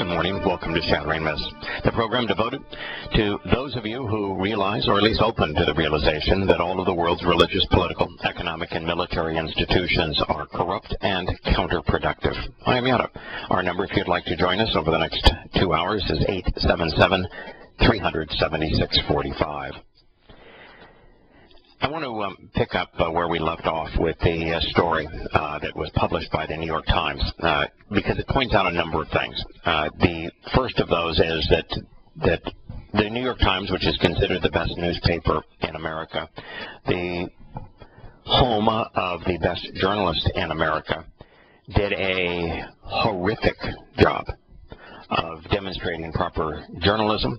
morning. Welcome to Shattering Myths, the program devoted to those of you who realize, or at least open to the realization, that all of the world's religious, political, economic, and military institutions are corrupt and counterproductive. I am Yahowah. Our number, if you'd like to join us over the next 2 hours, is 877-376-45. I want to pick up where we left off with the story that was published by the New York Times because it points out a number of things. The first of those is that the New York Times, which is considered the best newspaper in America, the home of the best journalist in America, did a horrific job of demonstrating proper journalism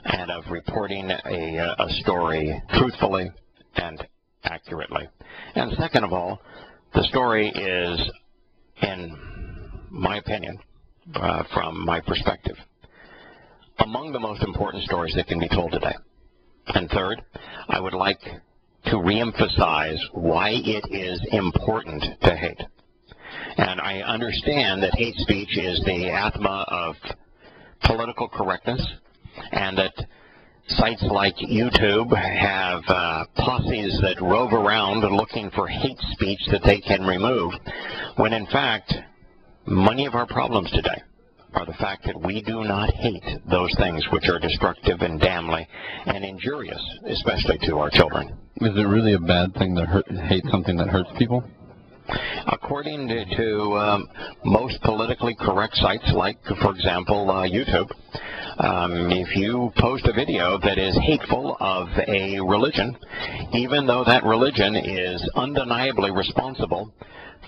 and of reporting a story truthfully and accurately. And second of all, the story is, in my opinion, from my perspective, among the most important stories that can be told today. And third, I would like to reemphasize why it is important to hate. And I understand that hate speech is the athma of political correctness, and that sites like YouTube have posses that rove around looking for hate speech that they can remove, when in fact, many of our problems today are the fact that we do not hate those things which are destructive and damnably and injurious, especially to our children. Is it really a bad thing to hate something that hurts people? According to most politically correct sites like, for example, YouTube, if you post a video that is hateful of a religion, even though that religion is undeniably responsible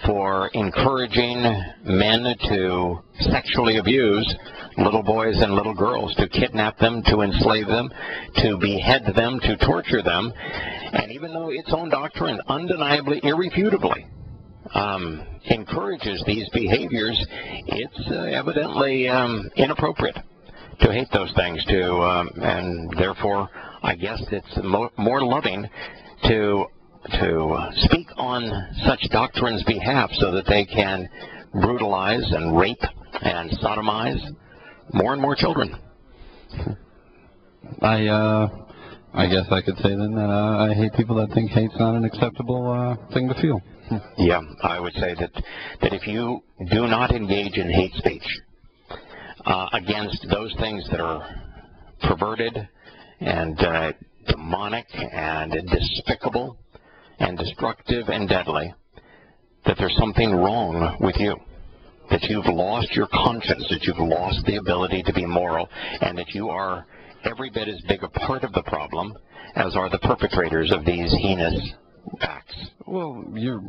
for encouraging men to sexually abuse little boys and little girls, to kidnap them, to enslave them, to behead them, to torture them, and even though its own doctrine undeniably, irrefutably encourages these behaviors, it's evidently inappropriate to hate those things, and therefore I guess it's more loving to speak on such doctrines' behalf so that they can brutalize and rape and sodomize more and more children. I guess I could say then that I hate people that think hate's not an acceptable thing to feel. Yeah, I would say that if you do not engage in hate speech against those things that are perverted and demonic and despicable and destructive and deadly, that there's something wrong with you, that you've lost your conscience, that you've lost the ability to be moral, and that you are every bit as big a part of the problem as are the perpetrators of these heinous acts. Well, you're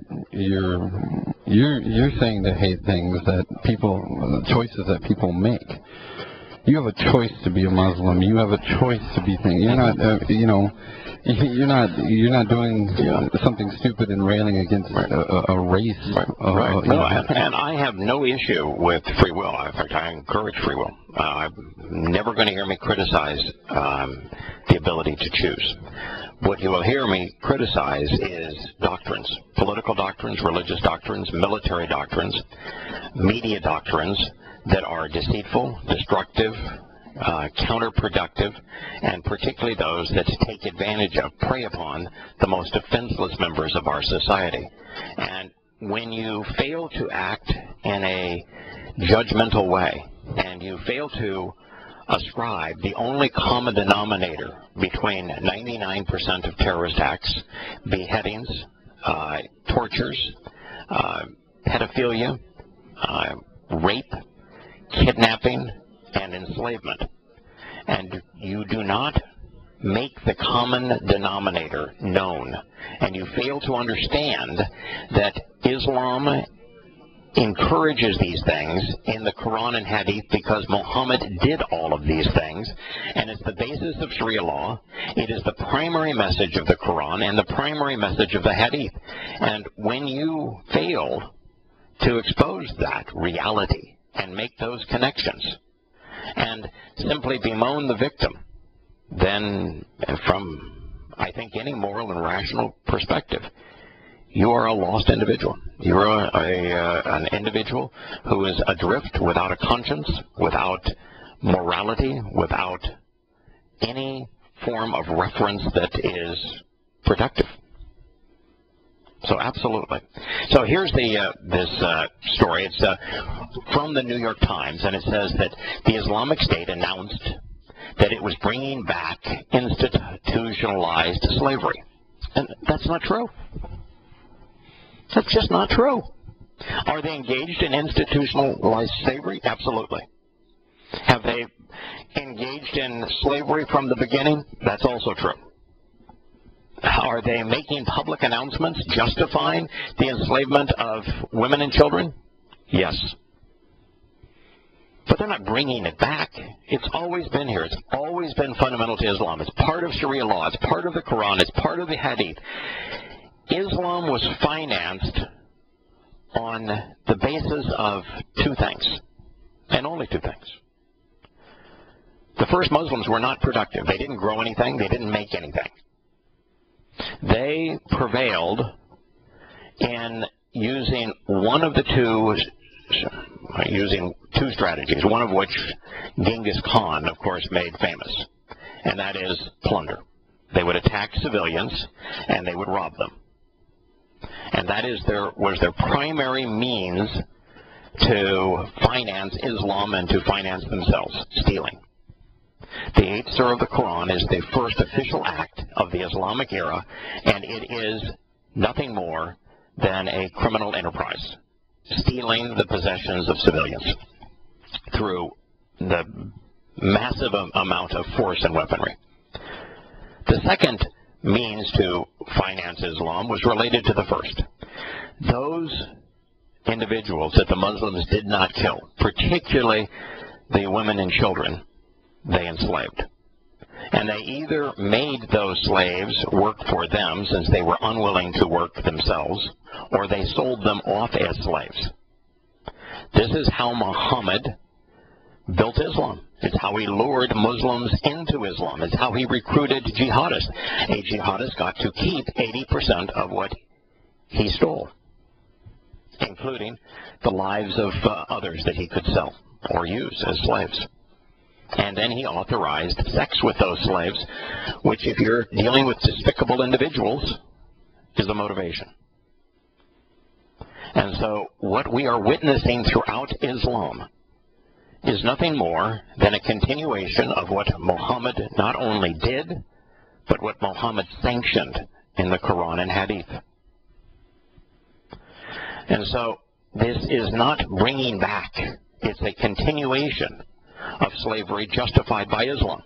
saying to hate things that people, choices that people make. You have a choice to be a Muslim. You have a choice to be things. You're not, you're not doing something stupid and railing against a race. Right. No, and I have no issue with free will. In fact, I encourage free will. I'm never going to hear me criticize the ability to choose. What you will hear me criticize is doctrines, political doctrines, religious doctrines, military doctrines, media doctrines that are deceitful, destructive, counterproductive, and particularly those that take advantage of, prey upon the most defenseless members of our society. And when you fail to act in a judgmental way, and you fail to ascribe the only common denominator between 99% of terrorist acts, beheadings, tortures, pedophilia, rape, kidnapping, and enslavement, and you do not make the common denominator known, and you fail to understand that Islam encourages these things in the Quran and Hadith because Muhammad did all of these things, and it's the basis of Sharia law. It is the primary message of the Quran and the primary message of the Hadith. And when you fail to expose that reality and make those connections and simply bemoan the victim, then from, I think, any moral and rational perspective, you are a lost individual. You're an individual who is adrift without a conscience, without morality, without any form of reference that is productive. So absolutely. So here's this story. It's from the New York Times, and it says that the Islamic State announced that it was bringing back institutionalized slavery. And that's not true. That's just not true. Are they engaged in institutionalized slavery? Absolutely. Have they engaged in slavery from the beginning? That's also true. Are they making public announcements justifying the enslavement of women and children? Yes. But they're not bringing it back. It's always been here. It's always been fundamental to Islam. It's part of Sharia law. It's part of the Quran. It's part of the Hadith. Islam was financed on the basis of two things, and only two things. The first Muslims were not productive. They didn't grow anything. They didn't make anything. They prevailed in using two strategies, one of which Genghis Khan, of course, made famous, and that is plunder. They would attack civilians, and they would rob them. And that was their primary means to finance Islam and to finance themselves, stealing. The 8th surah of the Quran is the first official act of the Islamic era, and it is nothing more than a criminal enterprise, stealing the possessions of civilians through the massive amount of force and weaponry. The second means to finance Islam was related to the first. Those individuals that the Muslims did not kill, particularly the women and children, they enslaved. And they either made those slaves work for them since they were unwilling to work themselves, or they sold them off as slaves. This is how Muhammad built Islam. It's how he lured Muslims into Islam. It's how he recruited jihadists. A jihadist got to keep 80% of what he stole, including the lives of others that he could sell or use as slaves. And then he authorized sex with those slaves, which, if you're dealing with despicable individuals, is a motivation. And so what we are witnessing throughout Islam is nothing more than a continuation of what Muhammad not only did, but what Muhammad sanctioned in the Quran and Hadith. And so this is not bringing back. It's a continuation of slavery justified by Islam.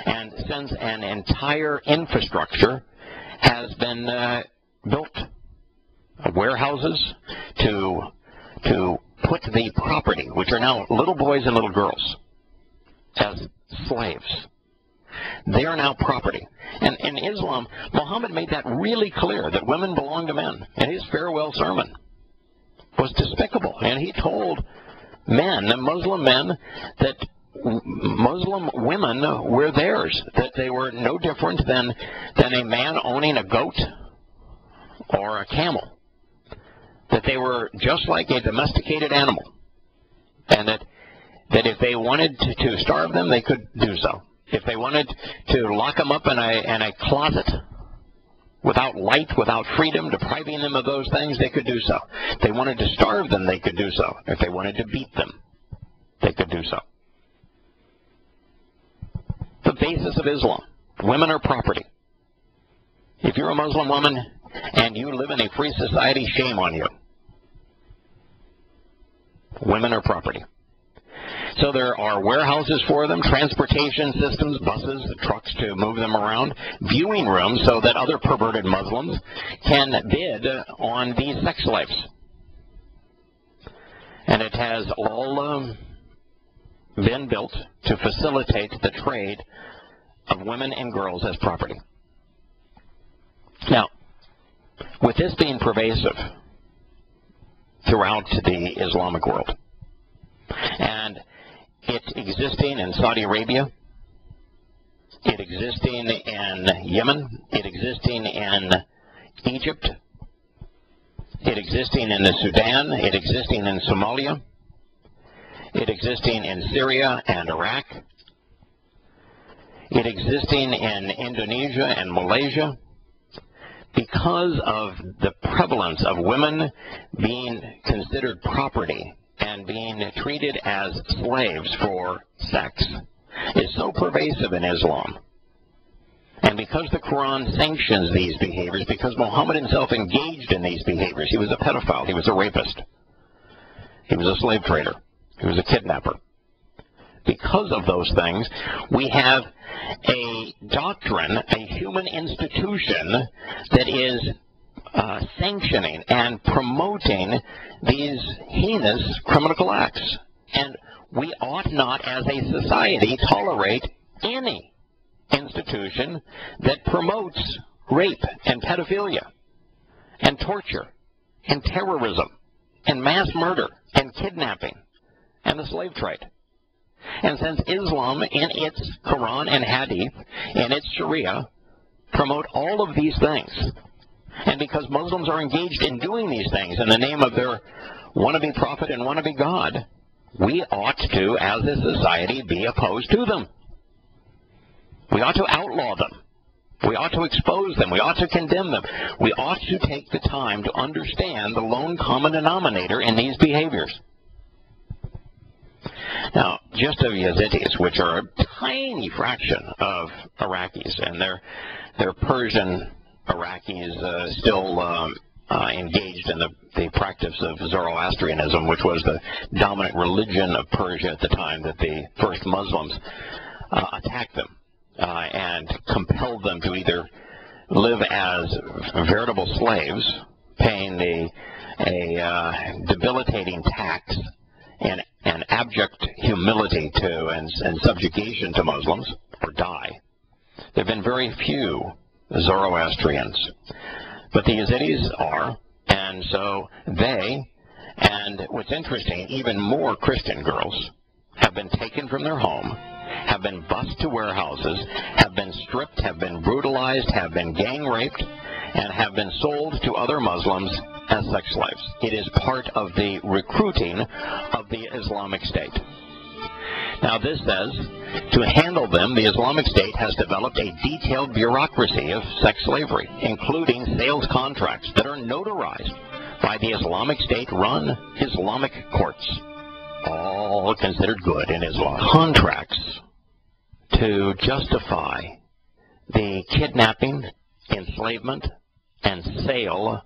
And since an entire infrastructure has been built, warehouses to put the property, which are now little boys and little girls, as slaves. They are now property. And in Islam, Muhammad made that really clear, that women belong to men. And his farewell sermon was despicable. And he told men, Muslim men, that Muslim women were theirs, that they were no different than a man owning a goat or a camel, that they were just like a domesticated animal, and that if they wanted to starve them, they could do so. If they wanted to lock them up in a closet without light, without freedom, depriving them of those things, they could do so. If they wanted to starve them, they could do so. If they wanted to beat them, they could do so. The basis of Islam: women are property. If you're a Muslim woman and you live in a free society, shame on you. Women are property. So there are warehouses for them, transportation systems, buses, trucks to move them around, viewing rooms so that other perverted Muslims can bid on these sex slaves. And it has all been built to facilitate the trade of women and girls as property. Now, with this being pervasive throughout the Islamic world, and it existing in Saudi Arabia, it existing in Yemen, it existing in Egypt, it existing in the Sudan, it existing in Somalia, it existing in Syria and Iraq, it existing in Indonesia and Malaysia, because of the prevalence of women being considered property and being treated as slaves for sex is so pervasive in Islam. And because the Quran sanctions these behaviors, because Muhammad himself engaged in these behaviors, he was a pedophile, he was a rapist, he was a slave trader, he was a kidnapper. Because of those things, we have a doctrine, a human institution that is sanctioning and promoting these heinous criminal acts. And we ought not, as a society, tolerate any institution that promotes rape and pedophilia and torture and terrorism and mass murder and kidnapping and the slave trade. And since Islam, in its Quran and Hadith, in its Sharia, promote all of these things, and because Muslims are engaged in doing these things in the name of their wannabe prophet and wannabe God, we ought to, as a society, be opposed to them. We ought to outlaw them. We ought to expose them. We ought to condemn them. We ought to take the time to understand the lone common denominator in these behaviors. Now, just of Yazidis, which are a tiny fraction of Iraqis, and they're Persian Iraqis still engaged in the practice of Zoroastrianism, which was the dominant religion of Persia at the time that the first Muslims attacked them and compelled them to either live as veritable slaves, paying a debilitating tax and abject humility to and subjugation to Muslims, or die. There have been very few Zoroastrians, but the Yazidis are, and so they, and what's interesting, even more Christian girls have been taken from their home, have been bused to warehouses, have been stripped, have been brutalized, have been gang raped, and have been sold to other Muslims as sex slaves. It is part of the recruiting of the Islamic State. Now this says, to handle them, the Islamic State has developed a detailed bureaucracy of sex slavery, including sales contracts that are notarized by the Islamic State-run Islamic courts, all considered good in Islam. Contracts to justify the kidnapping, enslavement, and sale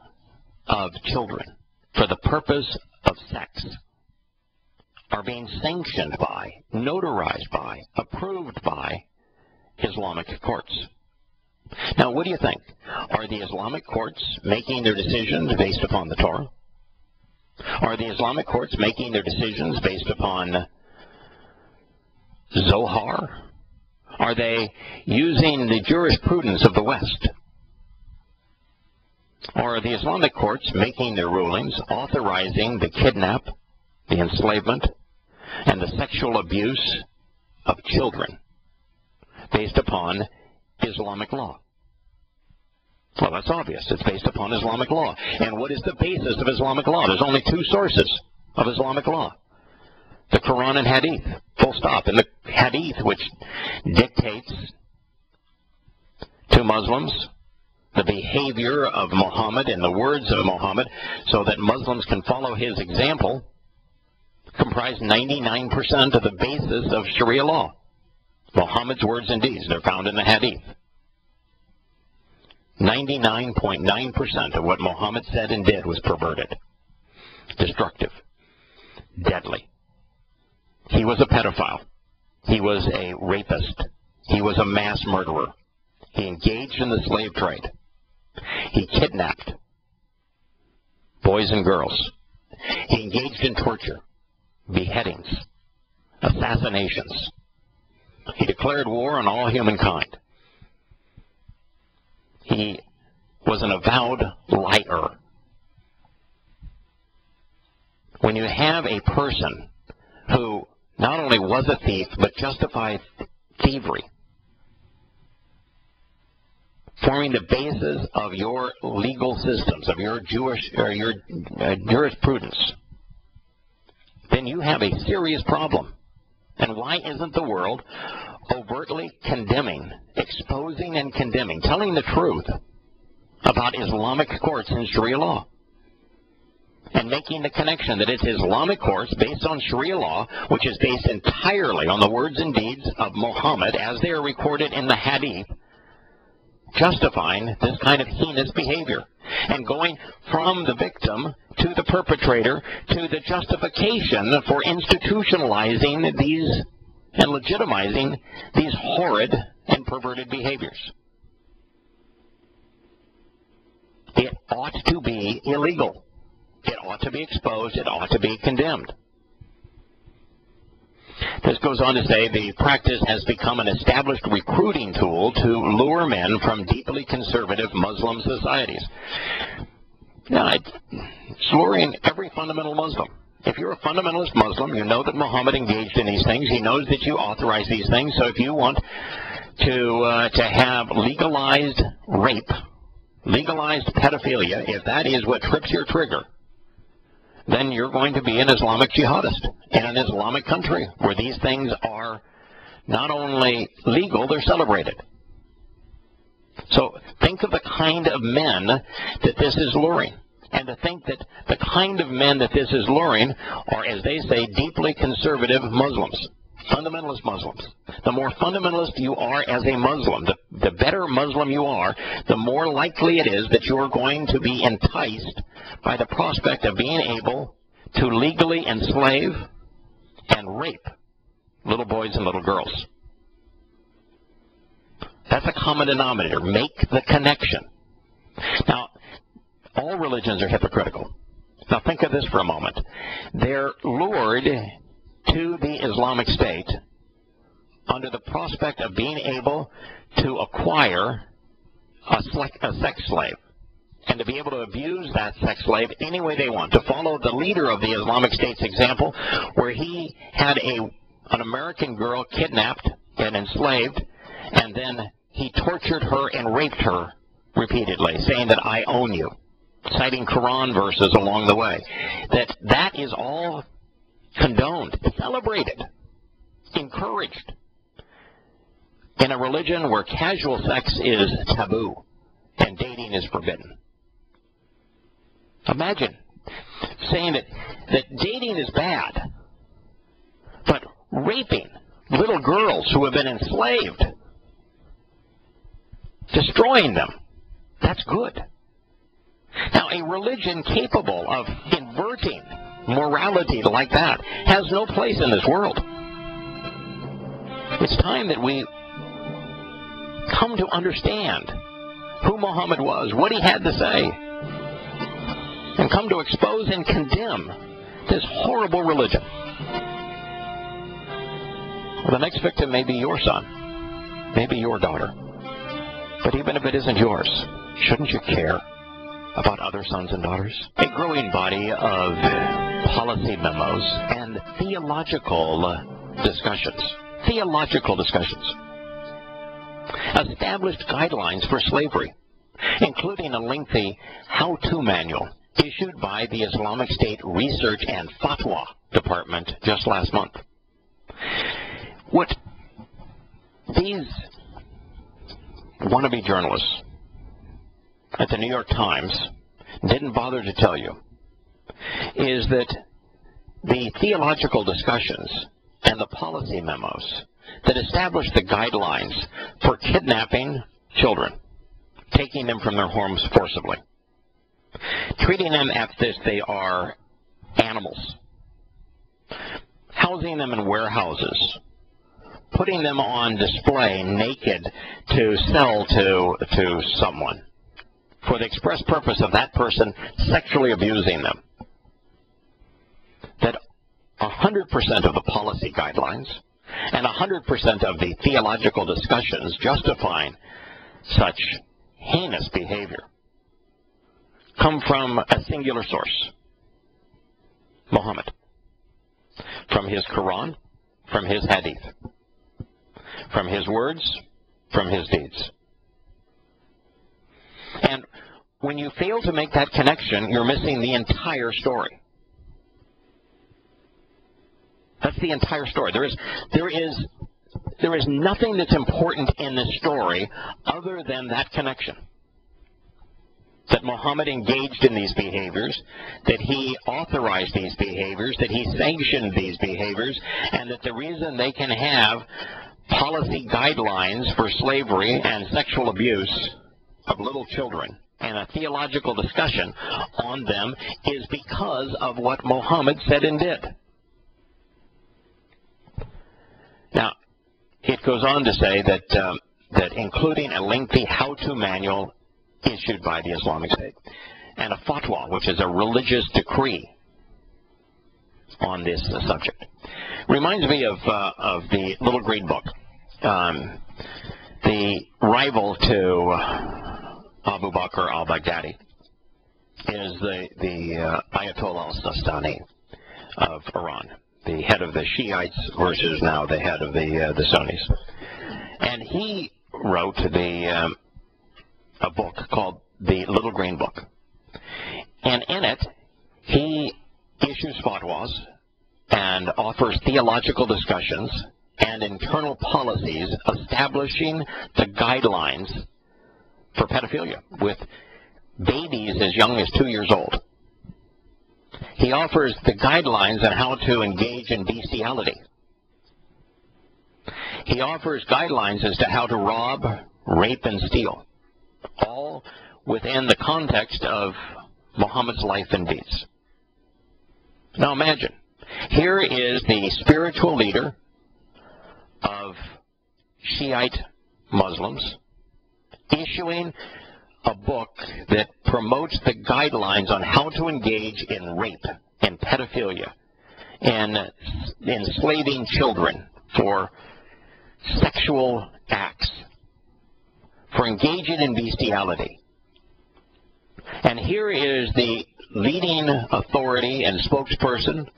of children for the purpose of sex are being sanctioned by, notarized by, approved by Islamic courts. Now, what do you think? Are the Islamic courts making their decisions based upon the Torah? Are the Islamic courts making their decisions based upon Zohar? Are they using the jurisprudence of the West? Or are the Islamic courts making their rulings authorizing the kidnap, the enslavement, and the sexual abuse of children based upon Islamic law? Well, that's obvious. It's based upon Islamic law. And what is the basis of Islamic law? There's only two sources of Islamic law: the Quran and Hadith, full stop. And the Hadith, which dictates to Muslims the behavior of Muhammad and the words of Muhammad so that Muslims can follow his example, comprise 99% of the basis of Sharia law. Muhammad's words and deeds, they're found in the Hadith. 99.9% of what Muhammad said and did was perverted, destructive, deadly. He was a pedophile. He was a rapist. He was a mass murderer. He engaged in the slave trade. He kidnapped boys and girls. He engaged in torture, beheadings, assassinations. He declared war on all humankind. He was an avowed liar. When you have a person who not only was a thief, but justified thievery, forming the basis of your legal systems, of your Jewish or your jurisprudence, then you have a serious problem. And why isn't the world overtly condemning, exposing and condemning, telling the truth about Islamic courts and Sharia law? And making the connection that it's Islamic courts based on Sharia law, which is based entirely on the words and deeds of Muhammad as they are recorded in the Hadith, justifying this kind of heinous behavior, and going from the victim to the perpetrator to the justification for institutionalizing these and legitimizing these horrid and perverted behaviors. It ought to be illegal. It ought to be exposed. It ought to be condemned. This goes on to say the practice has become an established recruiting tool to lure men from deeply conservative Muslim societies. Now, it's luring every fundamental Muslim. If you're a fundamentalist Muslim, you know that Muhammad engaged in these things. He knows that you authorize these things. So if you want to have legalized rape, legalized pedophilia, if that is what trips your trigger, then you're going to be an Islamic jihadist in an Islamic country where these things are not only legal, they're celebrated. So think of the kind of men that this is luring. And to think that the kind of men that this is luring are, as they say, deeply conservative Muslims, fundamentalist Muslims. The more fundamentalist you are as a Muslim, the better Muslim you are, the more likely it is that you're going to be enticed by the prospect of being able to legally enslave and rape little boys and little girls. That's a common denominator. Make the connection. Now, all religions are hypocritical. Now think of this for a moment. They're lured to the Islamic State under the prospect of being able to acquire a sex slave and to be able to abuse that sex slave any way they want, to follow the leader of the Islamic State's example where he had an American girl kidnapped and enslaved, and then he tortured her and raped her repeatedly, saying that I own you, citing Quran verses along the way. That is all condoned, celebrated, encouraged in a religion where casual sex is taboo and dating is forbidden. Imagine saying that dating is bad, but raping little girls who have been enslaved, destroying them, that's good. Now, a religion capable of inverting morality like that has no place in this world. It's time that we come to understand who Muhammad was, what he had to say, and come to expose and condemn this horrible religion. Well, the next victim may be your son, maybe your daughter. But even if it isn't yours, shouldn't you care about other sons and daughters? A growing body of policy memos and theological discussions established guidelines for slavery, including a lengthy how-to manual issued by the Islamic State Research and Fatwa Department just last month. What these wannabe journalists at the New York Times didn't bother to tell you is that the theological discussions and the policy memos that establish the guidelines for kidnapping children, taking them from their homes forcibly, treating them as if they are animals, housing them in warehouses, putting them on display naked to sell to someone for the express purpose of that person sexually abusing them. That 100% of the policy guidelines and 100% of the theological discussions justifying such heinous behavior come from a singular source, Muhammad, from his Quran, from his Hadith, from his words, from his deeds. And when you fail to make that connection, you're missing the entire story. That's the entire story. There is nothing that's important in this story other than that connection. That Muhammad engaged in these behaviors, that he authorized these behaviors, that he sanctioned these behaviors, and that the reason they can have policy guidelines for slavery and sexual abuse of little children and a theological discussion on them is because of what Muhammad said and did. Now, it goes on to say that including a lengthy how-to manual issued by the Islamic State and a fatwa, which is a religious decree on this subject. Reminds me of the Little Green Book. The rival to Abu Bakr al-Baghdadi is the Ayatollah al-Sistani of Iran, the head of the Shiites versus now the head of the Sunnis. And he wrote a book called the Little Green Book. And in it, he issues fatwas and offers theological discussions and internal policies establishing the guidelines for pedophilia with babies as young as 2 years old. He offers the guidelines on how to engage in bestiality. He offers guidelines as to how to rob, rape, and steal, all within the context of Muhammad's life and deeds. Now imagine, here is the spiritual leader of Shiite Muslims issuing a book that promotes the guidelines on how to engage in rape and pedophilia and enslaving children for sexual acts, for engaging in bestiality. And here is the leading authority and spokesperson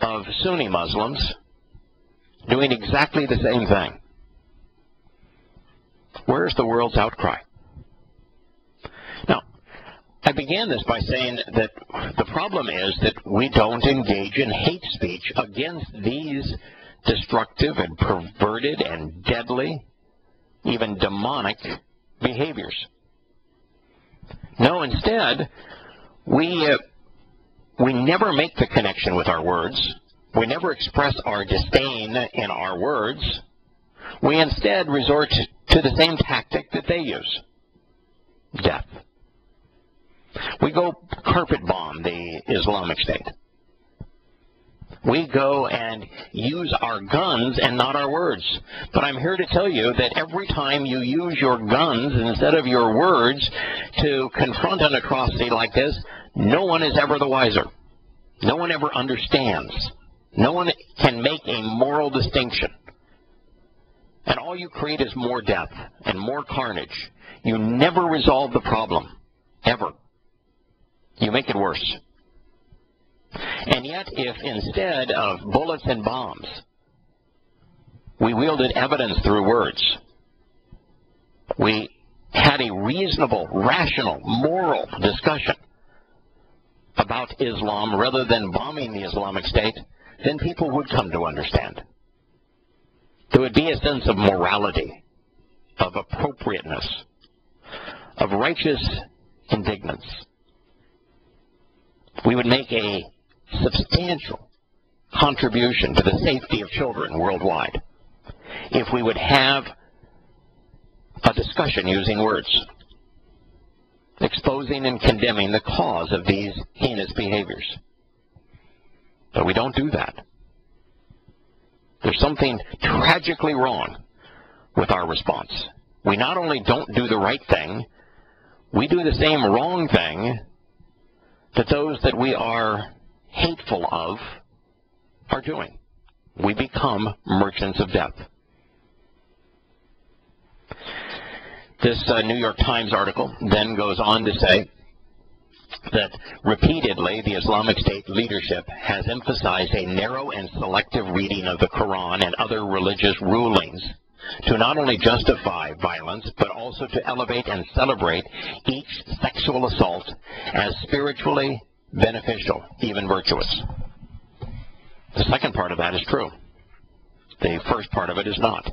of Sunni Muslims doing exactly the same thing. Where's the world's outcry? Now, I began this by saying that the problem is that we don't engage in hate speech against these destructive and perverted and deadly, even demonic behaviors. No, instead, we never make the connection with our words. We never express our disdain in our words. We instead resort to the same tactic that they use: death. We go carpet bomb the Islamic State. We go and use our guns and not our words. But I'm here to tell you that every time you use your guns instead of your words to confront an atrocity like this, no one is ever the wiser. No one ever understands. No one can make a moral distinction. And all you create is more death and more carnage. You never resolve the problem, ever. You make it worse. And yet, if instead of bullets and bombs, we wielded evidence through words, we had a reasonable, rational, moral discussion about Islam rather than bombing the Islamic State, then people would come to understand. There would be a sense of morality, of appropriateness, of righteous indignance. We would make a substantial contribution to the safety of children worldwide if we would have a discussion using words, exposing and condemning the cause of these heinous behaviors. But we don't do that. There's something tragically wrong with our response. We not only don't do the right thing, we do the same wrong thing that those that we are hateful of are doing. We become merchants of death. This New York Times article then goes on to say that repeatedly the Islamic State leadership has emphasized a narrow and selective reading of the Quran and other religious rulings to not only justify violence, but also to elevate and celebrate each sexual assault as spiritually beneficial, even virtuous. The second part of that is true. The first part of it is not.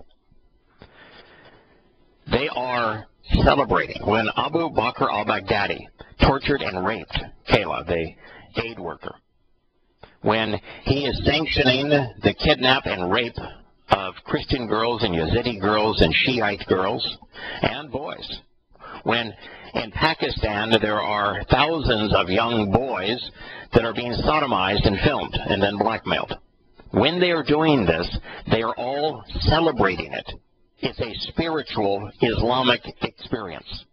They are celebrating when Abu Bakr al-Baghdadi tortured and raped Kayla, the aid worker, when he is sanctioning the kidnap and rape of Christian girls and Yazidi girls and Shiite girls and boys, when in Pakistan there are thousands of young boys that are being sodomized and filmed and then blackmailed. When they are doing this, they are all celebrating it. It's a spiritual Islamic experience.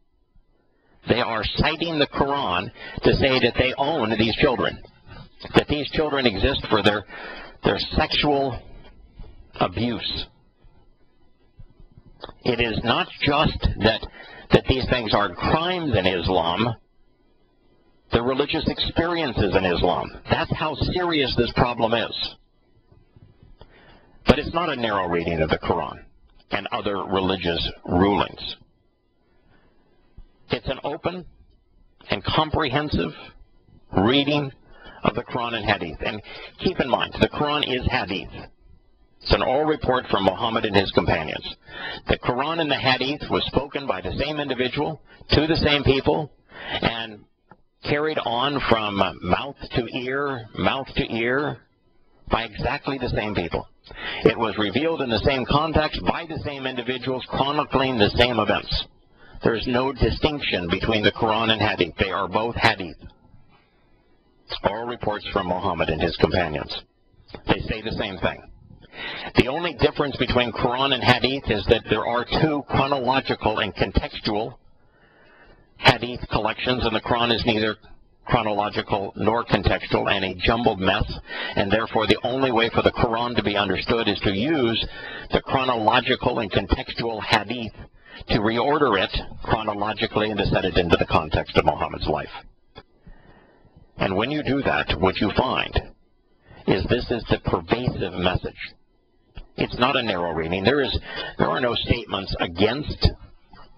They are citing the Quran to say that they own these children, that these children exist for their sexual abuse. It is not just that these things are crimes in Islam, they're religious experiences in Islam. That's how serious this problem is. But it's not a narrow reading of the Quran and other religious rulings. It's an open and comprehensive reading of the Quran and Hadith. And keep in mind, the Quran is Hadith. It's an oral report from Muhammad and his companions. The Quran and the Hadith was spoken by the same individual to the same people and carried on from mouth to ear by exactly the same people. It was revealed in the same context by the same individuals chronicling the same events. There's no distinction between the Quran and Hadith. They are both Hadith. Oral reports from Muhammad and his companions. They say the same thing. The only difference between Quran and Hadith is that there are two chronological and contextual Hadith collections, and the Quran is neither chronological nor contextual and a jumbled mess, and therefore the only way for the Quran to be understood is to use the chronological and contextual Hadith to reorder it chronologically and to set it into the context of Muhammad's life. And when you do that, what you find is this is the pervasive message. It's not a narrow reading. There are no statements against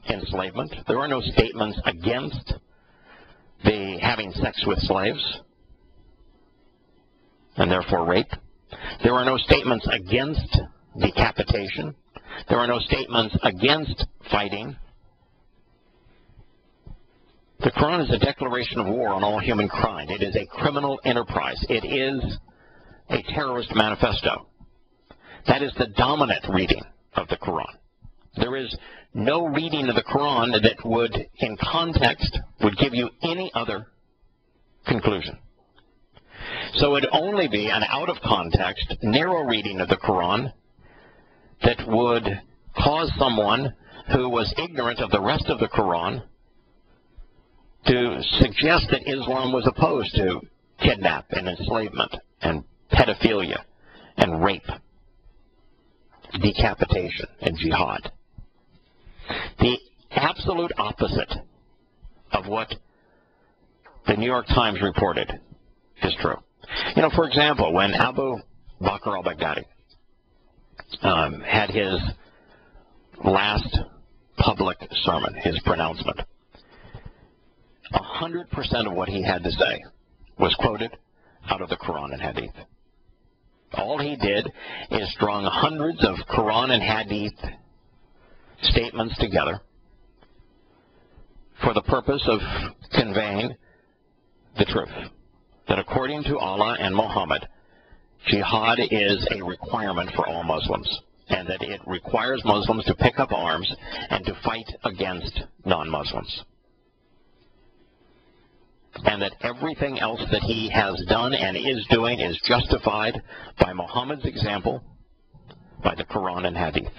enslavement. There are no statements against the having sex with slaves and therefore rape. There are no statements against decapitation. There are no statements against fighting. The Quran is a declaration of war on all human kind. It is a criminal enterprise. It is a terrorist manifesto. That is the dominant reading of the Quran. There is no reading of the Quran that would, in context, would give you any other conclusion. So it would only be an out-of-context, narrow reading of the Quran that would cause someone who was ignorant of the rest of the Quran to suggest that Islam was opposed to kidnap and enslavement and pedophilia and rape, decapitation and jihad. The absolute opposite of what the New York Times reported is true. You know, for example, when Abu Bakr al-Baghdadi had his last public sermon, his pronouncement, 100% of what he had to say was quoted out of the Quran and Hadith. All he did is strung hundreds of Quran and Hadith statements together for the purpose of conveying the truth, that according to Allah and Muhammad, jihad is a requirement for all Muslims, and that it requires Muslims to pick up arms and to fight against non-Muslims. And that everything else that he has done and is doing is justified by Muhammad's example, by the Quran and Hadith.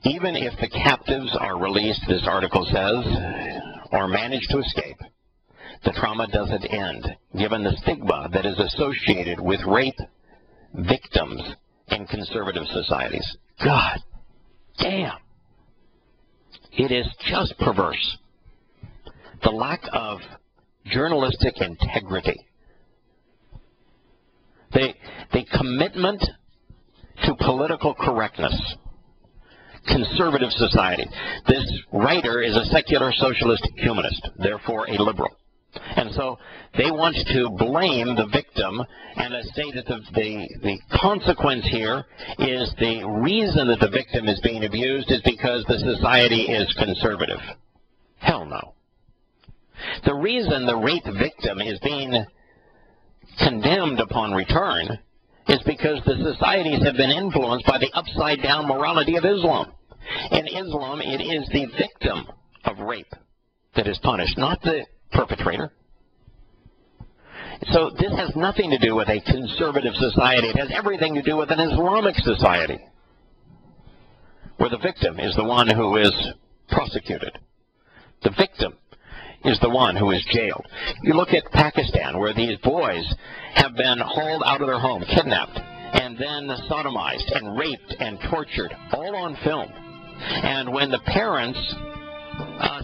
Even if the captives are released, this article says, or manage to escape, the trauma doesn't end, given the stigma that is associated with rape victims in conservative societies. God damn. It is just perverse. The lack of journalistic integrity. The commitment political correctness, conservative society. This writer is a secular socialist humanist, therefore a liberal. And so they want to blame the victim and say that the consequence here is the reason that the victim is being abused is because the society is conservative. Hell no. The reason the rape victim is being condemned upon return is because the societies have been influenced by the upside-down morality of Islam. In Islam, it is the victim of rape that is punished, not the perpetrator. So this has nothing to do with a conservative society. It has everything to do with an Islamic society, where the victim is the one who is prosecuted. The victim is the one who is jailed. You look at Pakistan, where these boys have been hauled out of their home, kidnapped, and then sodomized and raped and tortured, all on film. And when the parents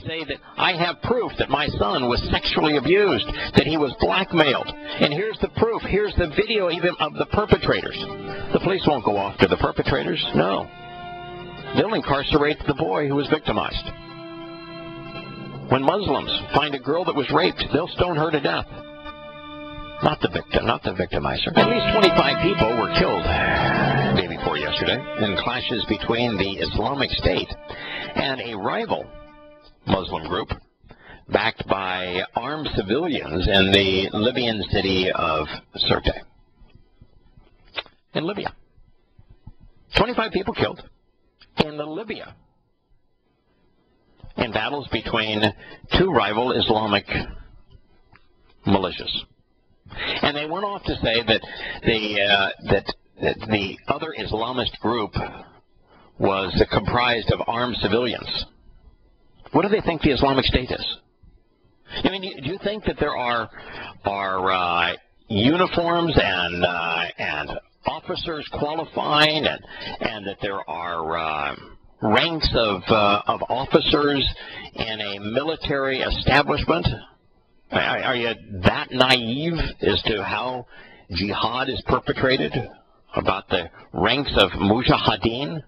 say that I have proof that my son was sexually abused, that he was blackmailed, and here's the proof, here's the video even of the perpetrators, the police won't go after the perpetrators. No. They'll incarcerate the boy who was victimized. When Muslims find a girl that was raped, they'll stone her to death. Not the victim, not the victimizer. At least 25 people were killed the day before yesterday in clashes between the Islamic State and a rival Muslim group backed by armed civilians in the Libyan city of Sirte. In Libya. 25 people killed in Libya in battles between two rival Islamic militias. And they went off to say that the other Islamist group was comprised of armed civilians. What do they think the Islamic State is? I mean, do you think that there are uniforms and officers qualifying and that there are ranks of officers in a military establishment? Are you that naive as to how jihad is perpetrated? About the ranks of mujahideen?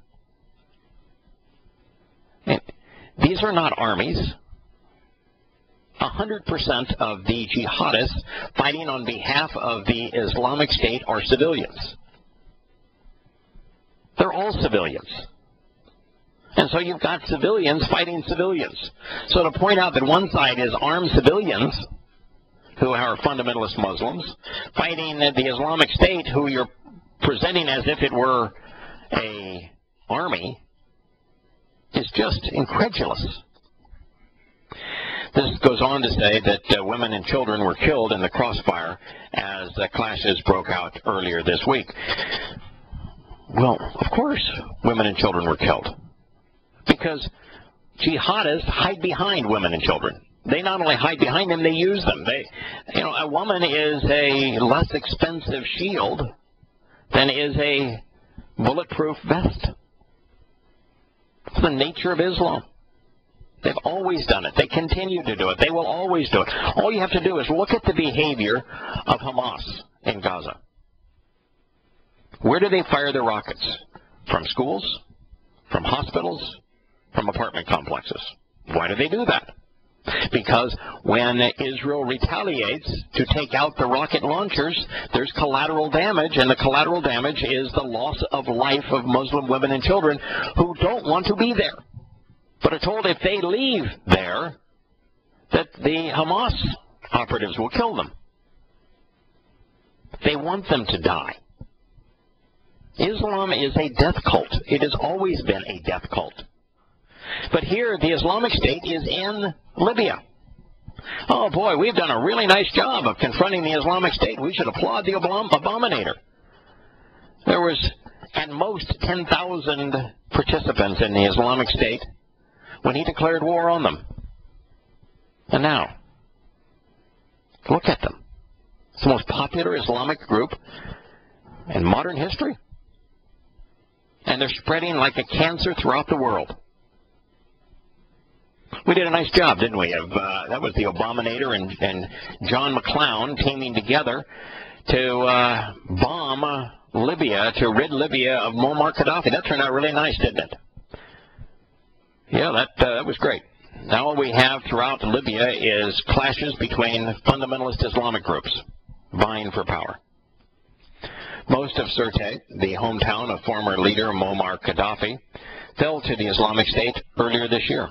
These are not armies. 100% of the jihadists fighting on behalf of the Islamic State are civilians. They're all civilians. And so you've got civilians fighting civilians. So to point out that one side is armed civilians, who are fundamentalist Muslims, fighting the Islamic State, who you're presenting as if it were an army, is just incredulous. This goes on to say that women and children were killed in the crossfire as clashes broke out earlier this week. Well, of course women and children were killed, because jihadists hide behind women and children. They not only hide behind them, they use them. A woman is a less expensive shield than is a bulletproof vest. It's the nature of Islam. They've always done it. They continue to do it. They will always do it. All you have to do is look at the behavior of Hamas in Gaza. Where do they fire their rockets? From schools? From hospitals? From apartment complexes? Why do they do that? Because when Israel retaliates to take out the rocket launchers, there's collateral damage, and the collateral damage is the loss of life of Muslim women and children who don't want to be there, but are told if they leave there that the Hamas operatives will kill them. They want them to die. Islam is a death cult. It has always been a death cult. But here, the Islamic State is in Libya. Oh boy, we've done a really nice job of confronting the Islamic State. We should applaud the abominator. There was at most 10,000 participants in the Islamic State when he declared war on them. And now, look at them. It's the most popular Islamic group in modern history. And they're spreading like a cancer throughout the world. We did a nice job, didn't we? That was the Abominator and John McClown teaming together to bomb Libya, to rid Libya of Muammar Gaddafi. That turned out really nice, didn't it? Yeah, that was great. Now what we have throughout Libya is clashes between fundamentalist Islamic groups vying for power. Most of Sirte, the hometown of former leader Muammar Gaddafi, fell to the Islamic State earlier this year.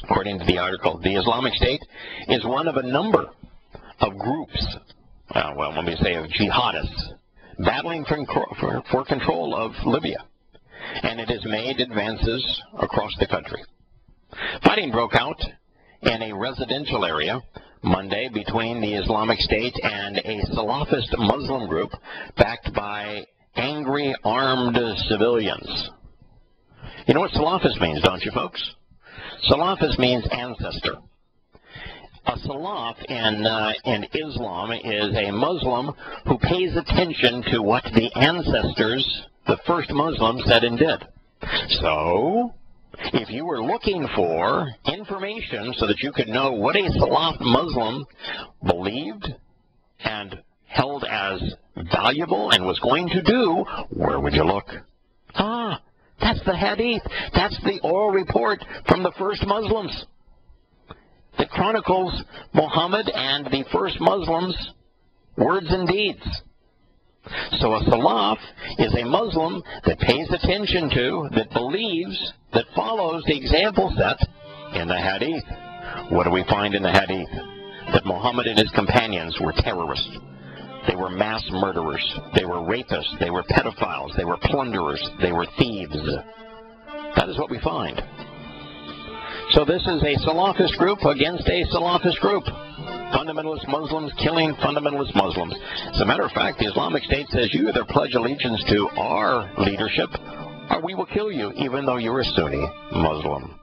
According to the article, the Islamic State is one of a number of groups, well, let me say of jihadists, battling for control of Libya, and it has made advances across the country. Fighting broke out in a residential area Monday between the Islamic State and a Salafist Muslim group backed by angry armed civilians. You know what Salafist means, don't you, folks? Salafist means ancestor. A Salaf in Islam is a Muslim who pays attention to what the ancestors, the first Muslims, said and did. So, if you were looking for information so that you could know what a Salaf Muslim believed and held as valuable and was going to do, where would you look? That's the Hadith. That's the oral report from the first Muslims. It chronicles Muhammad and the first Muslims' words and deeds. So a Salaf is a Muslim that pays attention to, that believes, that follows the example set in the Hadith. What do we find in the Hadith? That Muhammad and his companions were terrorists. They were mass murderers. They were rapists. They were pedophiles. They were plunderers. They were thieves. That is what we find. So this is a Salafist group against a Salafist group. Fundamentalist Muslims killing fundamentalist Muslims. As a matter of fact, the Islamic State says you either pledge allegiance to our leadership or we will kill you, even though you're a Sunni Muslim.